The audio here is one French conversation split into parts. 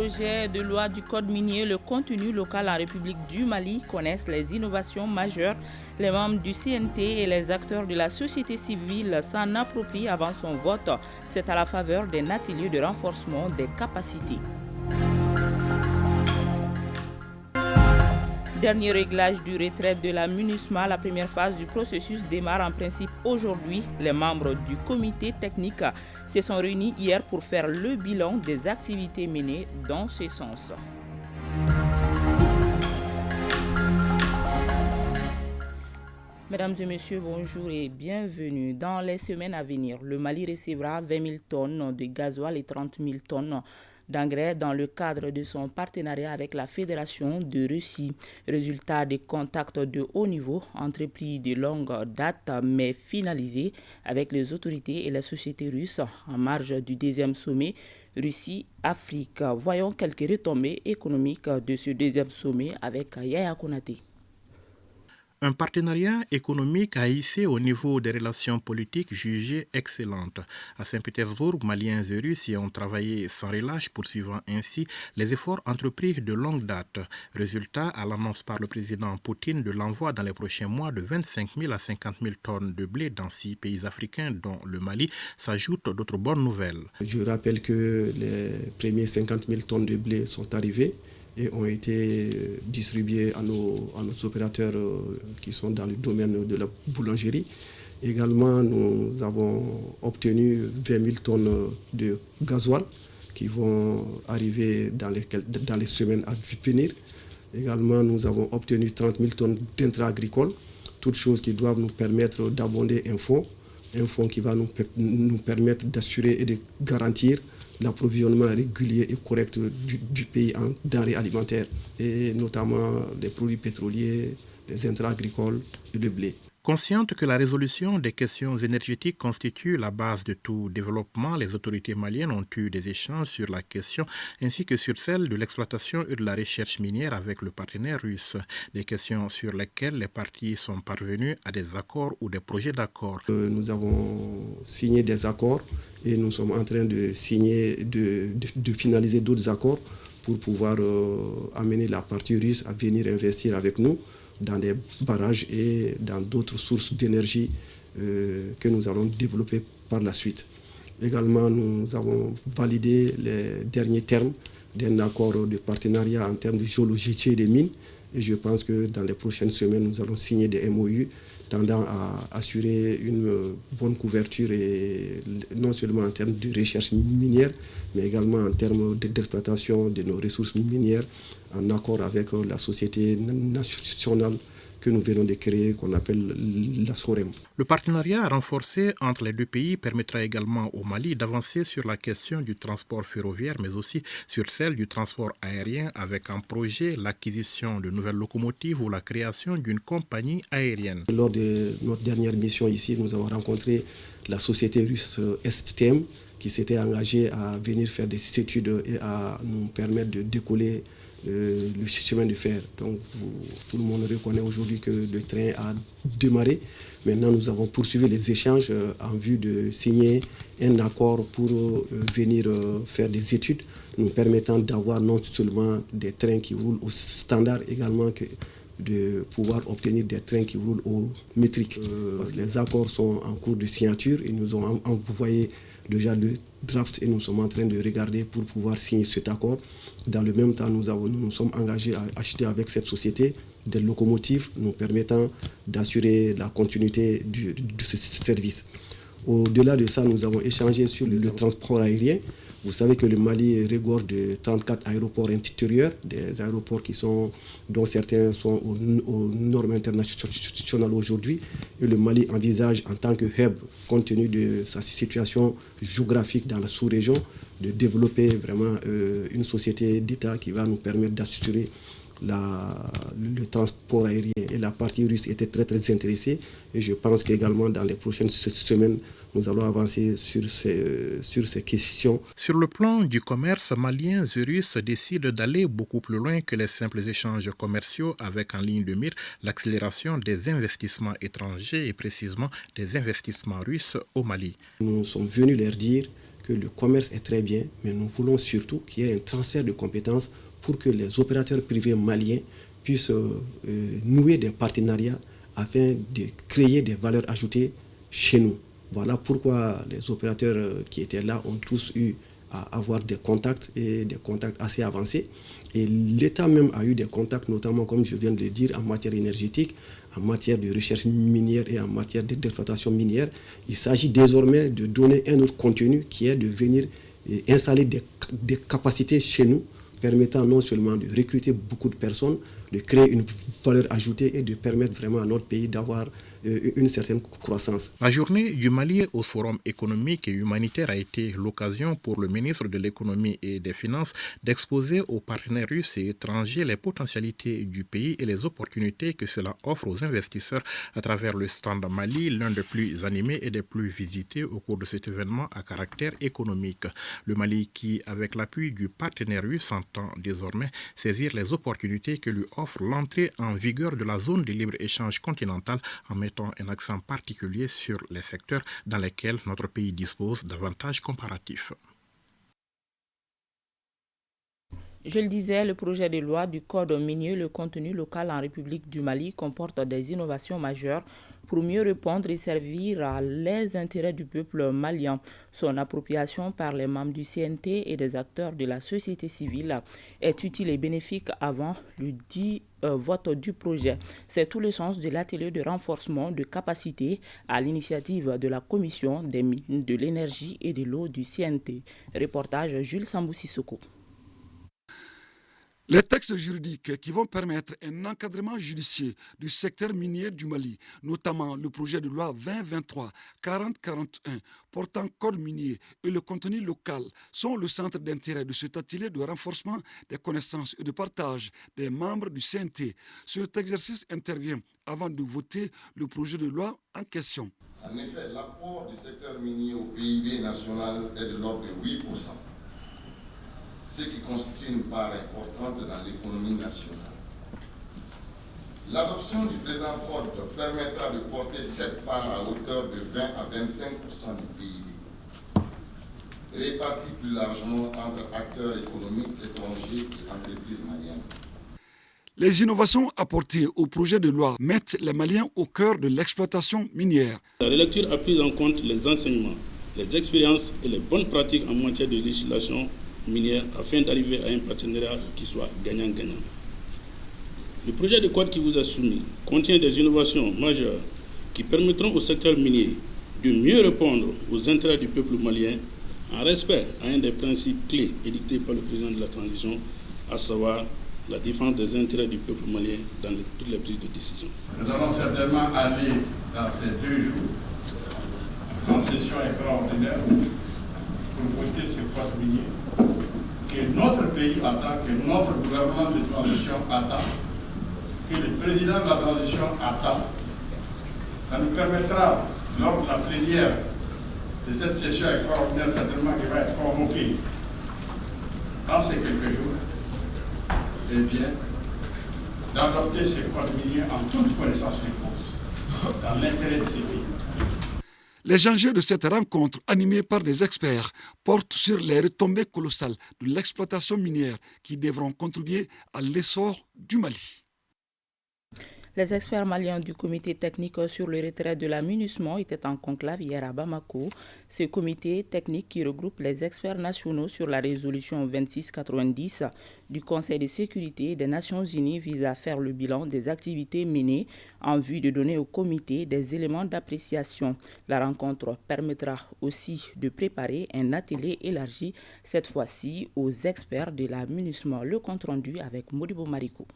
projet de loi du Code minier, le contenu local en République du Mali connaissent les innovations majeures. Les membres du CNT et les acteurs de la société civile s'en approprient avant son vote. C'est à la faveur d'un atelier de renforcement des capacités. Dernier réglage du retraite de la MINUSMA, la première phase du processus démarre en principe aujourd'hui. Les membres du comité technique se sont réunis hier pour faire le bilan des activités menées dans ce sens. Mesdames et messieurs, bonjour et bienvenue. Dans les semaines à venir, le Mali recevra 20 000 tonnes de gasoil et 30 000 tonnes d'engrais dans le cadre de son partenariat avec la Fédération de Russie. Résultat des contacts de haut niveau, entrepris de longue date mais finalisés avec les autorités et la société russe en marge du deuxième sommet Russie-Afrique. Voyons quelques retombées économiques de ce deuxième sommet avec Yaya Konaté. Un partenariat économique a hissé au niveau des relations politiques jugées excellentes. À Saint-Pétersbourg, Maliens et Russes y ont travaillé sans relâche, poursuivant ainsi les efforts entrepris de longue date. Résultat, à l'annonce par le président Poutine de l'envoi dans les prochains mois de 25 000 à 50 000 tonnes de blé dans 6 pays africains, dont le Mali, s'ajoutent d'autres bonnes nouvelles. Je rappelle que les premiers 50 000 tonnes de blé sont arrivés et ont été distribués à nos opérateurs qui sont dans le domaine de la boulangerie. Également, nous avons obtenu 20 000 tonnes de gasoil qui vont arriver dans les semaines à venir. Également, nous avons obtenu 30 000 tonnes d'intrants agricoles, toutes choses qui doivent nous permettre d'abonder un fonds qui va nous permettre d'assurer et de garantir l'approvisionnement régulier et correct du pays en denrées alimentaires, et notamment des produits pétroliers, des intrants agricoles et le blé. Conscientes que la résolution des questions énergétiques constitue la base de tout développement, les autorités maliennes ont eu des échanges sur la question ainsi que sur celle de l'exploitation et de la recherche minière avec le partenaire russe. Des questions sur lesquelles les parties sont parvenues à des accords ou des projets d'accord. Nous avons signé des accords et nous sommes en train de finaliser d'autres accords pour pouvoir amener la partie russe à venir investir avec nous dans des barrages et dans d'autres sources d'énergie que nous allons développer par la suite. Également, nous avons validé les derniers termes d'un accord de partenariat en termes de géologie et des mines. Et je pense que dans les prochaines semaines, nous allons signer des MOU tendant à assurer une bonne couverture, et non seulement en termes de recherche minière, mais également en termes d'exploitation de nos ressources minières, en accord avec la société nationale que nous venons de créer, qu'on appelle la SOREM. Le partenariat renforcé entre les deux pays permettra également au Mali d'avancer sur la question du transport ferroviaire, mais aussi sur celle du transport aérien, avec en projet l'acquisition de nouvelles locomotives ou la création d'une compagnie aérienne. Lors de notre dernière mission ici, nous avons rencontré la société russe STM qui s'était engagée à venir faire des études et à nous permettre de décoller le chemin de fer. Donc tout le monde reconnaît aujourd'hui que le train a démarré. Maintenant, nous avons poursuivi les échanges en vue de signer un accord pour venir faire des études nous permettant d'avoir non seulement des trains qui roulent au standard, également que de pouvoir obtenir des trains qui roulent au métrique. Parce que les accords sont en cours de signature et nous ont envoyé déjà le draft et nous sommes en train de regarder pour pouvoir signer cet accord. Dans le même temps, nous sommes engagés à acheter avec cette société des locomotives nous permettant d'assurer la continuité de ce service. Au-delà de ça, nous avons échangé sur le transport aérien. Vous savez que le Mali regorge de 34 aéroports intérieurs, des aéroports dont certains sont aux normes internationales aujourd'hui. Et le Mali envisage en tant que hub, compte tenu de sa situation géographique dans la sous-région, de développer vraiment une société d'État qui va nous permettre d'assurer le transport aérien. Et la partie russe était très très intéressée. Et je pense qu'également dans les prochaines semaines, nous allons avancer sur ces questions. Sur le plan du commerce, Maliens et Russes décident d'aller beaucoup plus loin que les simples échanges commerciaux, avec en ligne de mire l'accélération des investissements étrangers et précisément des investissements russes au Mali. Nous sommes venus leur dire que le commerce est très bien, mais nous voulons surtout qu'il y ait un transfert de compétences pour que les opérateurs privés maliens puissent nouer des partenariats afin de créer des valeurs ajoutées chez nous. Voilà pourquoi les opérateurs qui étaient là ont tous eu à avoir des contacts et des contacts assez avancés. Et l'État même a eu des contacts, notamment, comme je viens de le dire, en matière énergétique, en matière de recherche minière et en matière d'exploitation minière. Il s'agit désormais de donner un autre contenu qui est de venir installer des capacités chez nous, permettant non seulement de recruter beaucoup de personnes, de créer une valeur ajoutée et de permettre vraiment à notre pays d'avoir une certaine croissance. La journée du Mali au Forum économique et humanitaire a été l'occasion pour le ministre de l'économie et des finances d'exposer aux partenaires russes et étrangers les potentialités du pays et les opportunités que cela offre aux investisseurs à travers le stand Mali, l'un des plus animés et des plus visités au cours de cet événement à caractère économique. Le Mali qui, avec l'appui du partenaire russe, entend désormais saisir les opportunités que lui offre l'entrée en vigueur de la zone de libre-échange continentale en mettant un accent particulier sur les secteurs dans lesquels notre pays dispose d'avantages comparatifs. Je le disais, le projet de loi du Code minier, le contenu local en République du Mali comporte des innovations majeures pour mieux répondre et servir à les intérêts du peuple malien. Son appropriation par les membres du CNT et des acteurs de la société civile est utile et bénéfique avant le dit vote du projet. C'est tout le sens de l'atelier de renforcement de capacité à l'initiative de la Commission des mines, de l'énergie et de l'eau du CNT. Reportage Jules Sambou-Sissoko. Les textes juridiques qui vont permettre un encadrement judiciaire du secteur minier du Mali, notamment le projet de loi 2023-4041 portant code minier et le contenu local, sont le centre d'intérêt de cet atelier de renforcement des connaissances et de partage des membres du CNT. Cet exercice intervient avant de voter le projet de loi en question. En effet, l'apport du secteur minier au PIB national est de l'ordre de 8%. Ce qui constitue une part importante dans l'économie nationale. L'adoption du présent code permettra de porter cette part à hauteur de 20 à 25% du PIB, répartie plus largement entre acteurs économiques étrangers et entreprises maliennes. Les innovations apportées au projet de loi mettent les Maliens au cœur de l'exploitation minière. La relecture a pris en compte les enseignements, les expériences et les bonnes pratiques en matière de législation minière afin d'arriver à un partenariat qui soit gagnant-gagnant. Le projet de code qui vous est soumis contient des innovations majeures qui permettront au secteur minier de mieux répondre aux intérêts du peuple malien en respect à un des principes clés édictés par le président de la transition, à savoir la défense des intérêts du peuple malien dans toutes les prises de décision. Nous allons certainement aller dans ces 2 jours en session extraordinaire pour voter ce code minier que notre pays attend, que notre gouvernement de transition attend, que le président de la transition attend. Ça nous permettra, lors de la plénière de cette session extraordinaire, certainement qui va être convoquée dans ces quelques jours, eh bien, d'adopter ce code minier en toute connaissance de cause, dans l'intérêt de ces pays. Les enjeux de cette rencontre, animée par des experts, portent sur les retombées colossales de l'exploitation minière qui devront contribuer à l'essor du Mali. Les experts maliens du comité technique sur le retrait de la MINUSMA étaient en conclave hier à Bamako. Ce comité technique qui regroupe les experts nationaux sur la résolution 2690 du Conseil de sécurité des Nations Unies vise à faire le bilan des activités menées en vue de donner au comité des éléments d'appréciation. La rencontre permettra aussi de préparer un atelier élargi, cette fois-ci aux experts de la MINUSMA. Le compte rendu avec Modibo Mariko.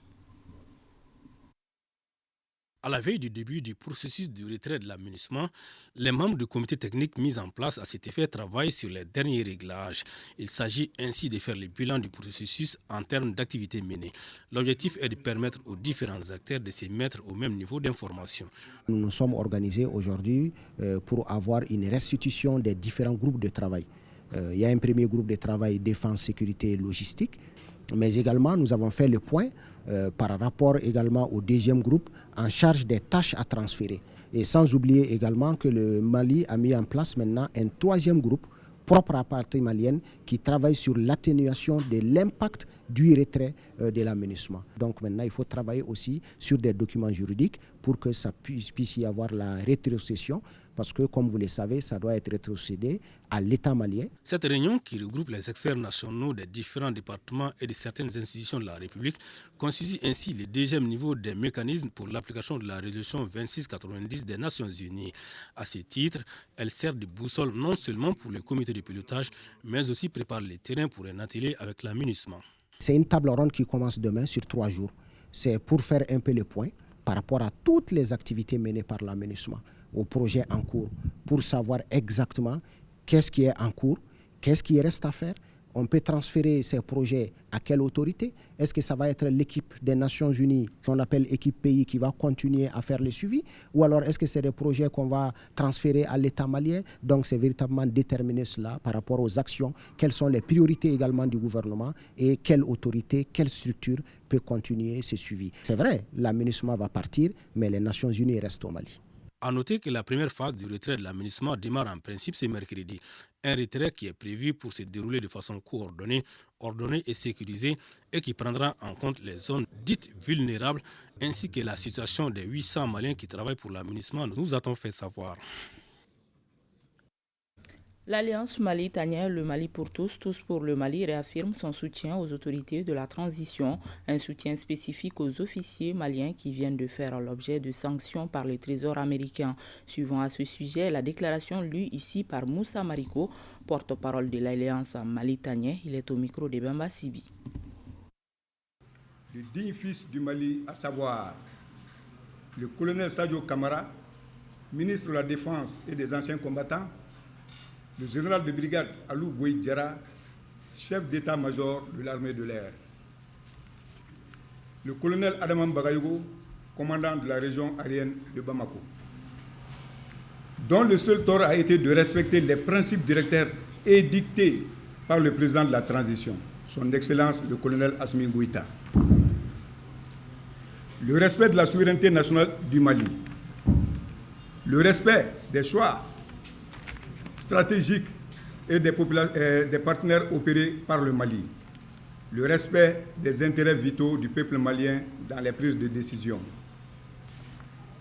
À la veille du début du processus de retrait de l'aménagement, les membres du comité technique mis en place à cet effet travaillent sur les derniers réglages. Il s'agit ainsi de faire le bilan du processus en termes d'activités menées. L'objectif est de permettre aux différents acteurs de se mettre au même niveau d'information. Nous nous sommes organisés aujourd'hui pour avoir une restitution des différents groupes de travail. Il y a un premier groupe de travail défense, sécurité et logistique, mais également nous avons fait le point par rapport également au deuxième groupe en charge des tâches à transférer. Et sans oublier également que le Mali a mis en place maintenant un troisième groupe propre à la partie malienne qui travaille sur l'atténuation de l'impact du retrait de la MINUSMA. Donc maintenant, il faut travailler aussi sur des documents juridiques pour que ça puisse y avoir la rétrocession, parce que, comme vous le savez, ça doit être rétrocédé à l'État malien. Cette réunion, qui regroupe les experts nationaux des différents départements et de certaines institutions de la République, constitue ainsi le deuxième niveau des mécanismes pour l'application de la résolution 2690 des Nations Unies. À ce titre, elle sert de boussole non seulement pour le comité de pilotage, mais aussi prépare le terrain pour un atelier avec la MINUSMA. C'est une table ronde qui commence demain sur 3 jours. C'est pour faire un peu le point par rapport à toutes les activités menées par la MINUSMA, au projet en cours, pour savoir exactement qu'est-ce qui est en cours, qu'est-ce qui reste à faire. On peut transférer ces projets à quelle autorité? Est-ce que ça va être l'équipe des Nations Unies, qu'on appelle équipe pays, qui va continuer à faire le suivi? Ou alors est-ce que c'est des projets qu'on va transférer à l'État malien? Donc c'est véritablement déterminer cela par rapport aux actions, quelles sont les priorités également du gouvernement et quelle autorité, quelle structure peut continuer ce suivi. C'est vrai, la MINUSMA va partir, mais les Nations Unies restent au Mali. A noter que la première phase du retrait de la MINUSMA démarre en principe ce mercredi. Un retrait qui est prévu pour se dérouler de façon coordonnée, ordonnée et sécurisée et qui prendra en compte les zones dites vulnérables ainsi que la situation des 800 Maliens qui travaillent pour la MINUSMA, nous a-t-on fait savoir. L'Alliance Mali-Tanière, le Mali pour tous, tous pour le Mali, réaffirme son soutien aux autorités de la transition, un soutien spécifique aux officiers maliens qui viennent de faire l'objet de sanctions par le Trésor américain. Suivant à ce sujet, la déclaration lue ici par Moussa Mariko, porte-parole de l'Alliance Mali-Tanière, il est au micro de Bamba Sibi. Le digne fils du Mali, à savoir le colonel Sadio Kamara, ministre de la Défense et des anciens combattants, le général de brigade Alou Bouy Diarra, chef d'état-major de l'armée de l'air, le colonel Adaman Bagayogo, commandant de la région aérienne de Bamako, dont le seul tort a été de respecter les principes directeurs édictés par le président de la transition, son Excellence le colonel Assimi Goïta. Le respect de la souveraineté nationale du Mali, le respect des choix stratégiques et des partenaires opérés par le Mali, le respect des intérêts vitaux du peuple malien dans les prises de décision.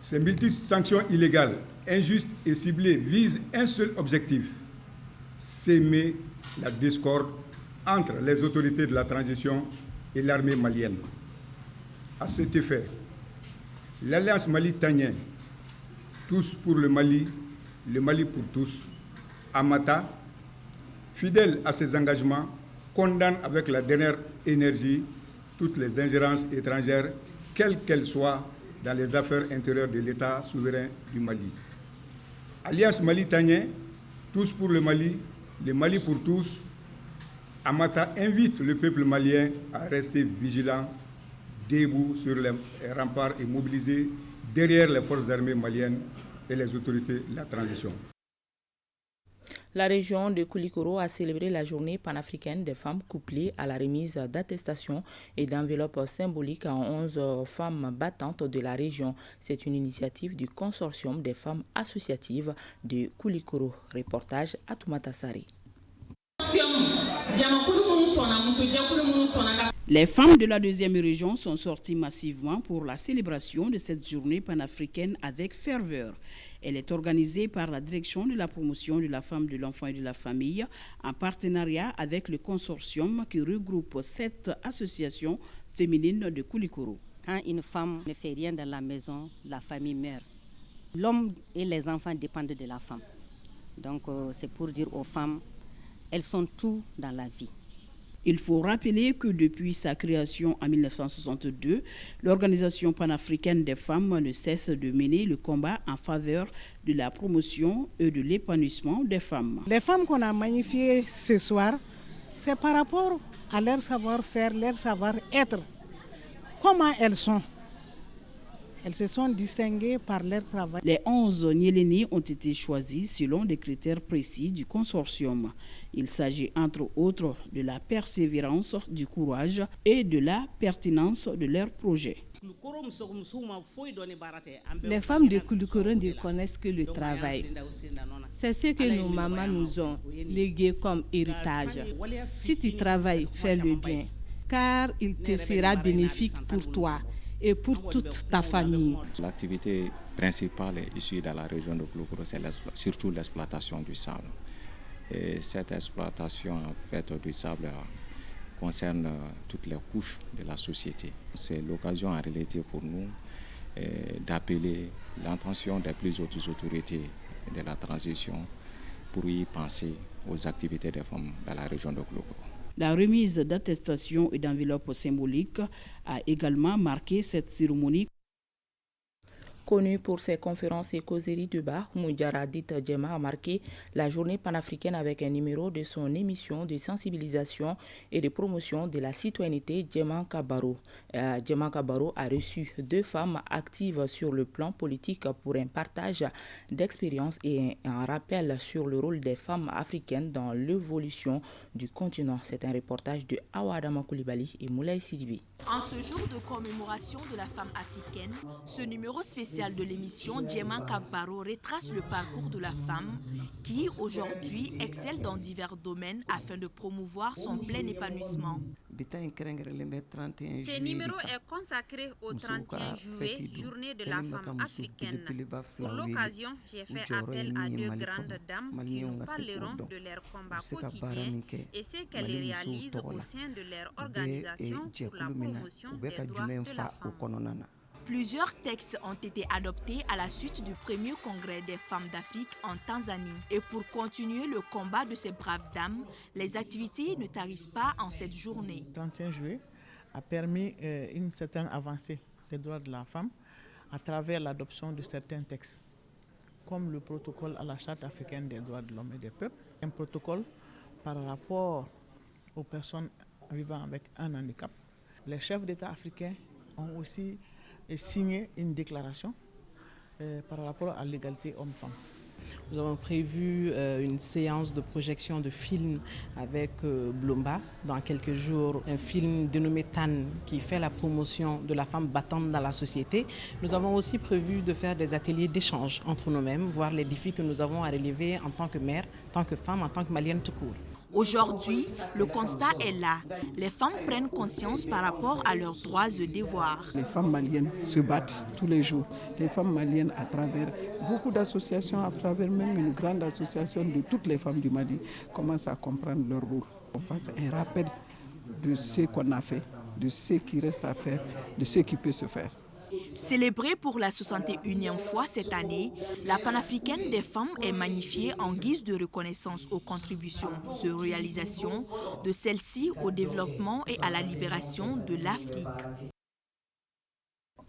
Ces multiples sanctions illégales, injustes et ciblées visent un seul objectif: s'aimer la discorde entre les autorités de la transition et l'armée malienne. À cet effet, l'Alliance Mali-Tanière, tous pour le Mali pour tous, Amata, fidèle à ses engagements, condamne avec la dernière énergie toutes les ingérences étrangères, quelles qu'elles soient, dans les affaires intérieures de l'État souverain du Mali. Alliance Mali-Tanière, tous pour le Mali pour tous, Amata invite le peuple malien à rester vigilant, debout sur les remparts et mobilisé derrière les forces armées maliennes et les autorités de la transition. La région de Koulikoro a célébré la journée panafricaine des femmes couplée à la remise d'attestations et d'enveloppes symboliques à 11 femmes battantes de la région. C'est une initiative du consortium des femmes associatives de Koulikoro. Reportage à Toumatassari. Les femmes de la deuxième région sont sorties massivement pour la célébration de cette journée panafricaine avec ferveur. Elle est organisée par la Direction de la promotion de la femme, de l'enfant et de la famille en partenariat avec le consortium qui regroupe 7 associations féminines de Koulikoro. Quand une femme ne fait rien dans la maison, la famille meurt. L'homme et les enfants dépendent de la femme. Donc c'est pour dire aux femmes, elles sont tout dans la vie. Il faut rappeler que depuis sa création en 1962, l'Organisation panafricaine des femmes ne cesse de mener le combat en faveur de la promotion et de l'épanouissement des femmes. Les femmes qu'on a magnifiées ce soir, c'est par rapport à leur savoir-faire, leur savoir-être. Comment elles sont? Elles se sont distinguées par leur travail. Les 11 Nyéléni ont été choisis selon des critères précis du consortium. Il s'agit entre autres de la persévérance, du courage et de la pertinence de leur projet. Les femmes de Kouloukoron ne connaissent que le travail. C'est ce que nos mamans nous ont légué comme héritage. Si tu travailles, fais le bien, car il te sera bénéfique pour toi et pour toute ta famille. L'activité principale ici dans la région de Kouloukoron, c'est surtout l'exploitation du sable. Et cette exploitation en fait, du sable concerne toutes les couches de la société. C'est l'occasion en réalité pour nous d'appeler l'attention des plus hautes autorités de la transition pour y penser aux activités des femmes dans la région de Kouloukoron. La remise d'attestations et d'enveloppes symboliques a également marqué cette cérémonie. Connu pour ses conférences et causeries de bar, Moudjara Dit Djema a marqué la journée panafricaine avec un numéro de son émission de sensibilisation et de promotion de la citoyenneté. Djema Kabaro a reçu 2 femmes actives sur le plan politique pour un partage d'expériences et un rappel sur le rôle des femmes africaines dans l'évolution du continent. C'est un reportage de Awadama Koulibaly et Moulay Sidibi. En ce jour de commémoration de la femme africaine, ce numéro spécial de l'émission Djema Kabaro retrace le parcours de la femme qui aujourd'hui excelle dans divers domaines afin de promouvoir son plein épanouissement. Ce numéro est consacré au 31 juillet, journée de la femme africaine. Pour l'occasion, j'ai fait appel à 2 grandes dames qui nous parleront de leur combat quotidien et ce qu'elles réalisent au sein de leur organisation pour la promotion des droits de la femme. Plusieurs textes ont été adoptés à la suite du premier congrès des femmes d'Afrique en Tanzanie. Et pour continuer le combat de ces braves dames, les activités ne tarissent pas en cette journée. Le 31 juillet a permis une certaine avancée des droits de la femme à travers l'adoption de certains textes, comme le protocole à la Charte africaine des droits de l'homme et des peuples, un protocole par rapport aux personnes vivant avec un handicap. Les chefs d'État africains ont aussi signé une déclaration par rapport à l'égalité homme-femme. Nous avons prévu une séance de projection de films avec Blomba dans quelques jours, un film dénommé Tan qui fait la promotion de la femme battante dans la société. Nous avons aussi prévu de faire des ateliers d'échange entre nous-mêmes, voir les défis que nous avons à relever en tant que mère, en tant que femme, en tant que malienne tout court. Aujourd'hui, le constat est là. Les femmes prennent conscience par rapport à leurs droits et devoirs. Les femmes maliennes se battent tous les jours. Les femmes maliennes, à travers beaucoup d'associations, à travers même une grande association de toutes les femmes du Mali, commencent à comprendre leur rôle. On fasse un rappel de ce qu'on a fait, de ce qui reste à faire, de ce qui peut se faire. Célébrée pour la 61e fois cette année, la panafricaine des femmes est magnifiée en guise de reconnaissance aux contributions de réalisation de celle-ci au développement et à la libération de l'Afrique.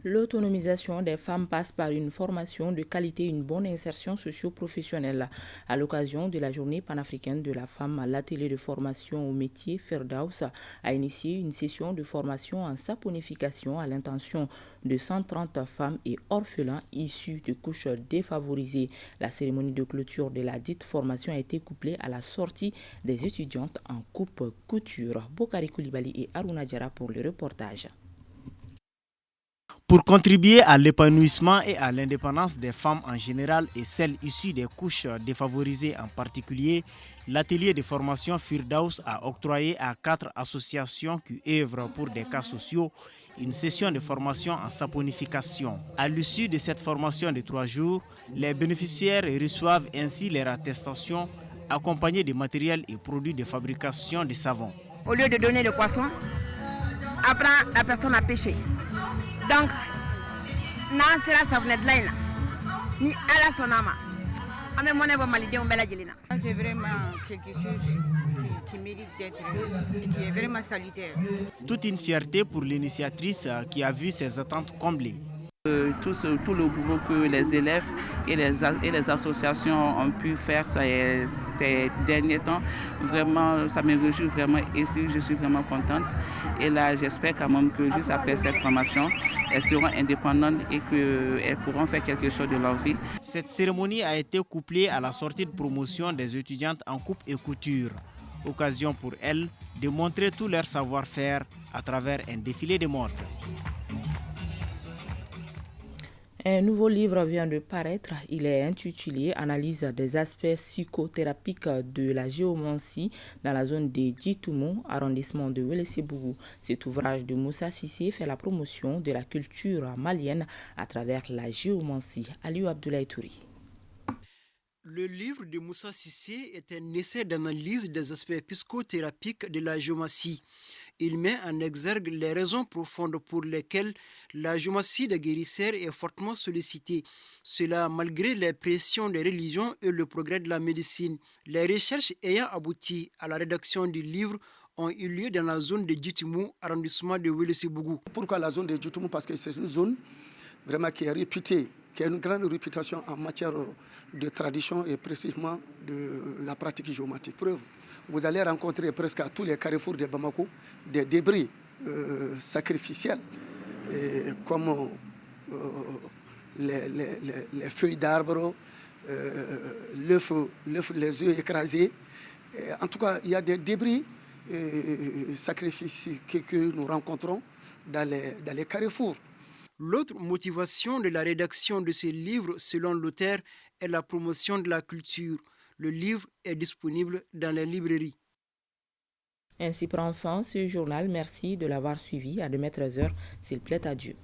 L'autonomisation des femmes passe par une formation de qualité et une bonne insertion socio-professionnelle. À l'occasion de la journée panafricaine de la femme, l'atelier de formation au métier Ferdaus a initié une session de formation en saponification à l'intention de 130 femmes et orphelins issus de couches défavorisées. La cérémonie de clôture de la dite formation a été couplée à la sortie des étudiantes en coupe couture. Bokari Koulibaly et Aruna Diarra pour le reportage. Pour contribuer à l'épanouissement et à l'indépendance des femmes en général et celles issues des couches défavorisées en particulier, l'atelier de formation Firdaus a octroyé à 4 associations qui œuvrent pour des cas sociaux une session de formation en saponification. À l'issue de cette formation de 3 jours, les bénéficiaires reçoivent ainsi leur attestation accompagnée de matériel et produits de fabrication de savon. Au lieu de donner le poisson, apprends la personne à pêcher. Donc, c'est vraiment quelque chose qui mérite d'être et qui est vraiment salutaire. Toute une fierté pour l'initiatrice qui a vu ses attentes comblées. Tout le boulot que les élèves et les associations ont pu faire ces derniers temps, vraiment, ça me réjouit vraiment et je suis vraiment contente. Et là, j'espère quand même que juste après cette formation, elles seront indépendantes et qu'elles pourront faire quelque chose de leur vie. Cette cérémonie a été couplée à la sortie de promotion des étudiantes en coupe et couture. Occasion pour elles de montrer tout leur savoir-faire à travers un défilé de mode. Un nouveau livre vient de paraître. Il est intitulé « Analyse des aspects psychothérapiques de la géomancie dans la zone de Djitoumou, arrondissement de Wélé-Sébougou ». Cet ouvrage de Moussa Sissé fait la promotion de la culture malienne à travers la géomancie. Aliou Abdoulaye Touri. Le livre de Moussa Sissé est un essai d'analyse des aspects psychothérapiques de la géomancie. Il met en exergue les raisons profondes pour lesquelles la géomancie des guérisseurs est fortement sollicitée. Cela malgré les pressions des religions et le progrès de la médecine. Les recherches ayant abouti à la rédaction du livre ont eu lieu dans la zone de Djitoumou, arrondissement de Wélé-Sébougou. Pourquoi la zone de Djitoumou? Parce que c'est une zone vraiment qui est réputée, qui a une grande réputation en matière de tradition et précisément de la pratique géomatique. Preuve, vous allez rencontrer presque à tous les carrefours de Bamako des débris sacrificiels comme les feuilles d'arbres, les œufs écrasés. En tout cas, il y a des débris sacrificiels que nous rencontrons dans les carrefours. L'autre motivation de la rédaction de ce livre, selon l'auteur, est la promotion de la culture. Le livre est disponible dans les librairies. Ainsi prend fin ce journal. Merci de l'avoir suivi. À demain 13h, s'il plaît à Dieu.